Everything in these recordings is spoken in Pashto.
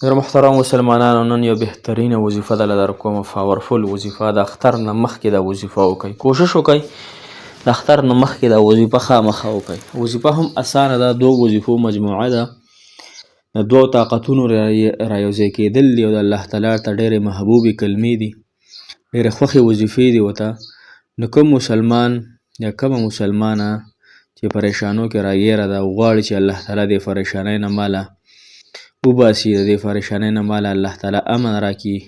ډېر محترم مسلمانانو، نن یو بهترینه وظیفه درله در کومه، پاورفل وظیفه. د اختر نه مخکې دا وظیفه وکئ. کوشش وکئ د اختر نه مخکې دا وظیفه خامخا وکئ. وظیفه هم اسانه ده، دوو وظیفو مجموعه ده. د دوو طاقتونو رایوځای کېدل دي او د الله تعالی ته ډېرې محبوبې کلمې دي، ډېرې خوښې وظیفې دي ورته. نو کوم مسلمان یا کومه مسلمانه چې پریشانو کې راګیره ده او غواړي چې الله تعالی دې پریشانۍ نه ماله وباسي، د دې پریشانۍ نه ماله الله تعالی امن راکړي،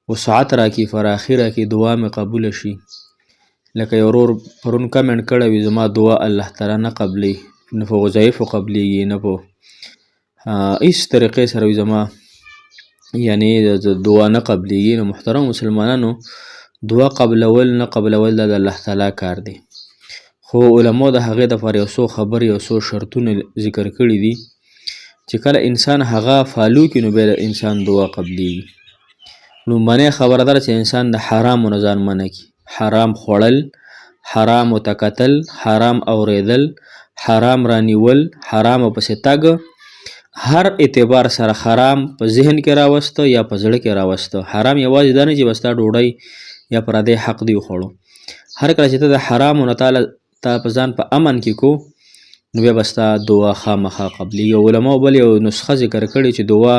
وسعت راکړي، فراخي راکړي، دعا مې قبوله شي. لکه یو ورور پرون کمنټ کړی وي زما دعا الله تعالی نه قبلوي، نه په وظایفو قبلیږي نه په هیڅ طریقې سره وي زما یعنې د دعا نه قبلیږي. نو محترم مسلمانانو، دعا قبلول نه قبلول دا د الله تعالی کار دی، خو علماء د هغې دپاره یو څو خبرې یو څو شرطونه ذکر کړي دي چې کله انسان هغه فالو کړي نو بیا د انسان دعا قبلیږي. لومړنۍ خبره دا ده چې انسان د حرامو نه ځان منع کړي. حرام خوړل، حرامو ته کتل، حرام اورېدل، حرام رانیول، حرامو پسې تګ، هر اعتبار سره حرام په ذهن کې راوسته یا په زړه کې راوسته. حرام یوازې دا نه چې بس تا ډوډۍ یا پردی حق دی وخوړو. هر کله چې ته د حرامو نه تا په ځان په امن کې کو نو بیا به ستا دعا خامخا قبلیږي. علماو بل یو نسخه ذکر کړې چې دعا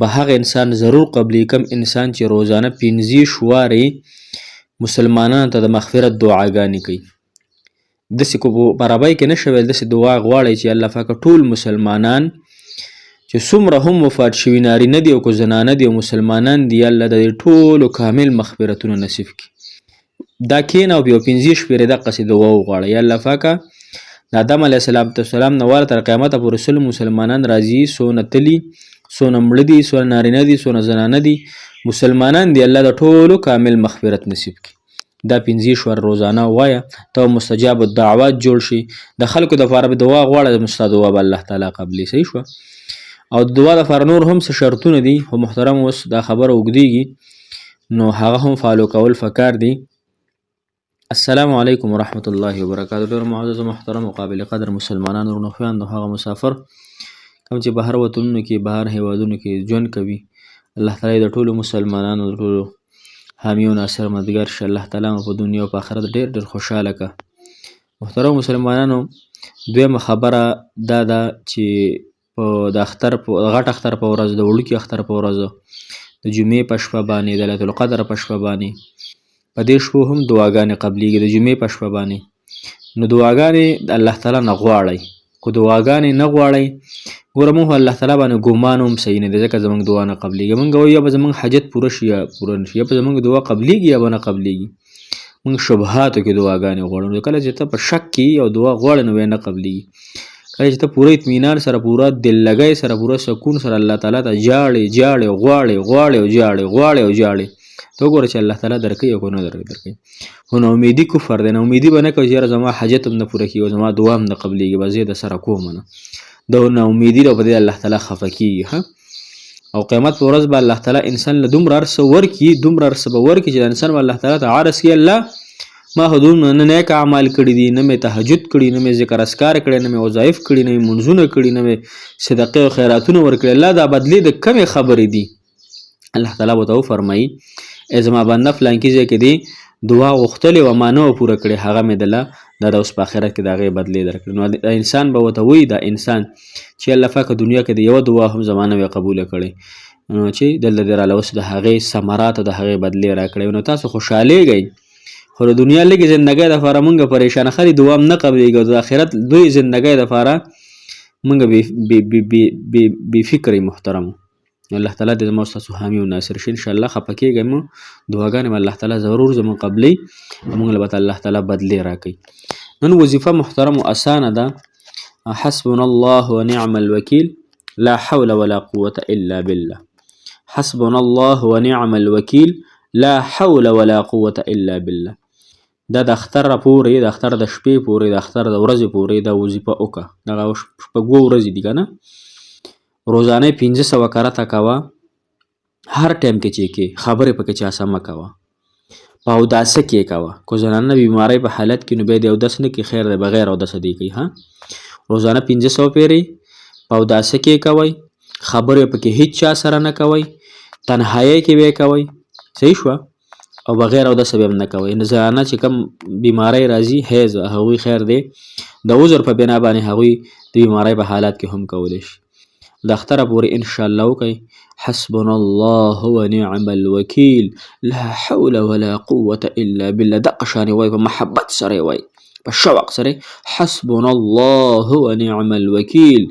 به هغه انسان ضرور قبلیږي کوم انسان چې روزانه 50 وارې مسلمانانو ته د مغفرت دعاګانې کوي. داسې کو په عربۍ کې نشه ویل، داسې دعا غواړئ چې الله پاکه ټول مسلمانان چې څومره هم وفات شوي نارینه دي او که زنانه دي او مسلمانان دي، الله د دې ټولو کامل مغفرتونه نصیب کړي. دا کښېنه او یو 50 شپېرې دقسې دعا وغواړه، یا الله پاکه د آدم علیه السلام نه واره تر قیامته پورې سل مسلمانان راځي، څونه تلي، څونه مړه دي، څونه نارینه دي، څونه زنانه دي، مسلمانان دي، الله د ټولو کامل مغفرت نصیب کړي. دا 50 شور روزانه ووایه، ته مستجاب الدعوات جوړ شي. د خلکو دپاره به دعا غواړه، ستا دعا به الله تعالی قبلي. صحیح شوه. او د دعا دپاره نور هم څه شرطونه دي، خو محترم اوس دا خبره اوږدېږي نو هغه هم فالو کول پکار دي. السلام علیکم ورحمت الله وبرکاتو. ډېر معزز محترم او قابل قدر مسلمانان ورونو خویندو، هغه مسافر کوم چې بهر وطنونو کې بهر هیوادونو کې ژوند کوي، الله تعالی د ټولو مسلمانانو د ټولو حامی او ناصر مددګار شه. الله تعالی مو په دنیا او په آخرت ډېر ډېر خوشحاله که. محترم مسلمانانو، دویمه خبره دا ده چې په د اختر په غټ اختر په ورځ، د وړوکي اختر په ورځ، د جمعې په شپه باندې، د لیلة القدر په شپه باندې، په دې شپو هم دعاګانې قبلیږي. د جمعې په شپه باندې نو دعاګانې د الله تعالی نه غواړئ. خو دعاګانې نه غواړئ، ګوره موږ الله تعالی باندې ګمان هم صحیح نه دی، ځکه زموږ دعا نه قبلیږي. موږ وایو یا به زموږ حاجت پوره شي یا پوره نه شي، یا به زموږ دعا قبلیږي یا به نه قبلیږي. موږ شبهاتو کې دعاګانې غواړو. نو کله چې ته په شک کې یو دعا غواړې نو بیا نه قبلیږي. کله چې ته پوره اطمینان سره، پوره دل لګۍ سره، پوره سکون سره الله تعالی ته جاړې غواړې او جاړې ته وګوره چې الله تعالی درکوي او که نه درکوي. خو ناامیدي کفر دی. ناامیدي به نه کوې چې یاره زما حاجت هم نه پوره کېږي او زما دعا هم نه قبلیږي، به زه یې درسره کوم نه. دا ناامیدي ده او په دې الله تعالی خفه کېږي. او قیامت په ورځ به الله تعالی انسان له دومره هر څه ورکړي، دومره هر څه به ورکړي چې د انسان به الله تعالی ته عرض کړي، الله ما خو دومره نه نیک اعمال کړي دي، نه مې تهجد کړي، نه مې ذکر اذکار کړي، نه مې وظایف کړي، نه مې منځونه کړي، نه مې صدقې او خیراتونه ورکړي. الله دا بدلې د کمې خبرې دي. الله تعالی به ته وفرمایي ای زما بنده فلانکي ځای کې دې دعا غوښتلې وه ما نه وه پوره کړې، هغه مې دله دا اوس په آخرت کې د هغې بدلې درکړې. نو دا انسان به ورته وایي، دا انسان چې الله پاکه دنیا کې د یوه دعا هم زما نه وې قبوله کړې، نو چې دلته دې راله اوس د هغې ثمرات او د هغې بدلې راکړې. نو تاسو خوشحالېږئ، خو د دنیا لږې زندګۍ دپاره مونږ پریشانه خلي دعا هم نه قبلېږي، او د آخرت لوی زندګۍ دپاره مونږ بې فکرې. محترمو، الله تعالی دې زما ستاسو حامي او ناصر شي. انشاءالله خفه کېږئ مو، دعاګانې به الله تعالی ضرور زموږ قبلوي او مونږ له به الله تعالی بدلې راکوي. نن وظیفه محترمو اسانه ده. حسبنا الله ونعم الوکیل، لا حول ولا قوة الا بالله. حسبنا الله ونعم الوکیل، لا حول ولا قوة الا بالله. دا د اختر پورې، د اختر د شپې پورې، د اختر د ورځې پورې دا وظیفه وکړه. دغه شپږ ورځې دي که نه، روزانه 500 کرته کوه. هر ټایم کې چې کې خبرې پکې چا سم مه کوه، په اوداسه کې کوه. که زنانه بیمارۍ په حالت کې نو بیا د اودس نه کې، خیر دی بغیر اودسه دی کوي. روزانه 500 پیرې په اوداسه کې کوئ، خبرې پکې هیڅ چا سره نه کوئ، تنهایۍ کې به یې کوئ، صحیح شوه، او بغیر اودسه به هم نه کوئ. زنانه چې کوم بیماری راځي حیض هغوی خیر دی د عذر په بنا باندې هغوی د بیماری په حالات کې هم کولی شي. د اختره پورې انشاءالله وکئ. حسبنا الله ونعم الوکیل لا حول ولا قوة الا بالله. دقه شانې وایي، په محبت سره یې وایي، په شوق سره. حسبنا الله ونعم الوکیل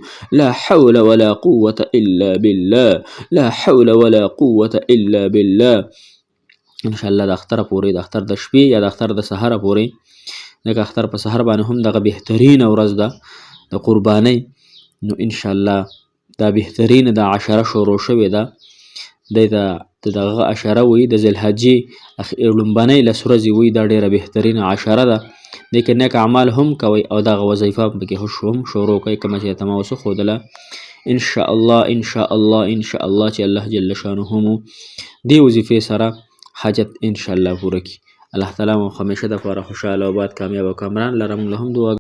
لا حول ولا قوة الا بالله لا حول ولا قوة الا بالله. انشاءالله د اختره پورې، د اختر د شپې یا د اختر د سهاره پورې، ځکه اختر په سهار باندې هم دغه بهترینه ورځ ده د قربانۍ، نو انشاءالله دا بهترینه د عشره شروع شوې ده. دی ته دغه عشره وایي، د ذوالحجې لومبنۍ لس ورځې وایي، دا ډېره بهترینه عشره ده. دې کې نیک اعمال هم کوئ او دغه وظیفه پکې هم شروع کوئ، کومه چې ته ما اوس وښودله. انشاءالله انشاءالله انشاءالله چې الله جل شانه مو دې وظیفې سره حاجت انشاءالله پوره کړي. الله تعالی مو همیشه دپاره خوشحاله او باد کامیاب او کامران لره. موږ له هم دعا